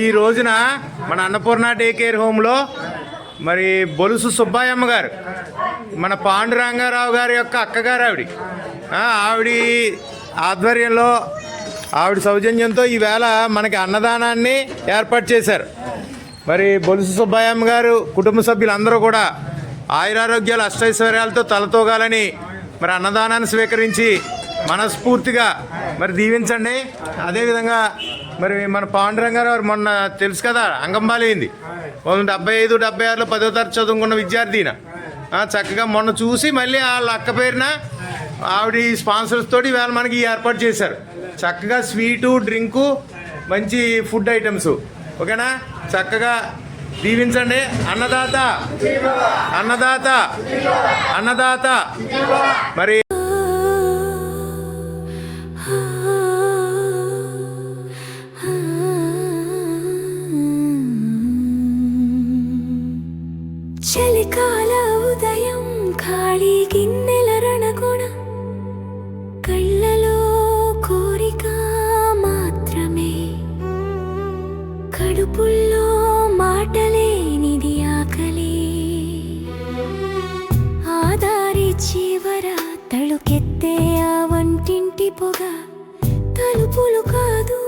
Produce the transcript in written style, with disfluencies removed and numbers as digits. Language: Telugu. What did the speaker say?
ఈ రోజున మన అన్నపూర్ణ డే కేర్ హోమ్లో మరి బొలుసు సుబ్బాయమ్మ గారు మన పాండురంగారావు గారి యొక్క అక్కగారు ఆవిడ ఆధ్వర్యంలో ఆవిడ సౌజన్యంతో ఈవేళ మనకి అన్నదానాన్ని ఏర్పాటు చేశారు. మరి బొలుసు సుబ్బాయమ్మ గారు కుటుంబ సభ్యులందరూ కూడా ఆయురారోగ్యాలు అష్టైశ్వర్యాలతో తలతోగాలని మరి అన్నదానాన్ని స్వీకరించి మనస్ఫూర్తిగా మరి దీవించండి. అదేవిధంగా మరి మన పాండురంగారావు మొన్న తెలుసు కదా అంగంబాలైంది 75, 76లో 10వ తరగతి చదువుకున్న విద్యార్థిన చక్కగా మొన్న చూసి మళ్ళీ వాళ్ళ అక్క పేరున ఆవిడ స్పాన్సర్స్ తోటి ఇవాళ మనకి ఏర్పాటు చేశారు. చక్కగా స్వీటు డ్రింకు మంచి ఫుడ్ ఐటమ్స్ ఓకేనా. చక్కగా దీవించండి. అన్నదాత అన్నదాత అన్నదాత మరి చలికాల ఉదయం ఖాళీ గిన్నెల రణగుణ కళ్ళలో కోరిక మాత్రమే కడుపుల్లో మాటలేనిది ఆకలి ఆదారి చివర తళుకెత్తే ఆ వంటింటి పొగ తలుపులు కాదు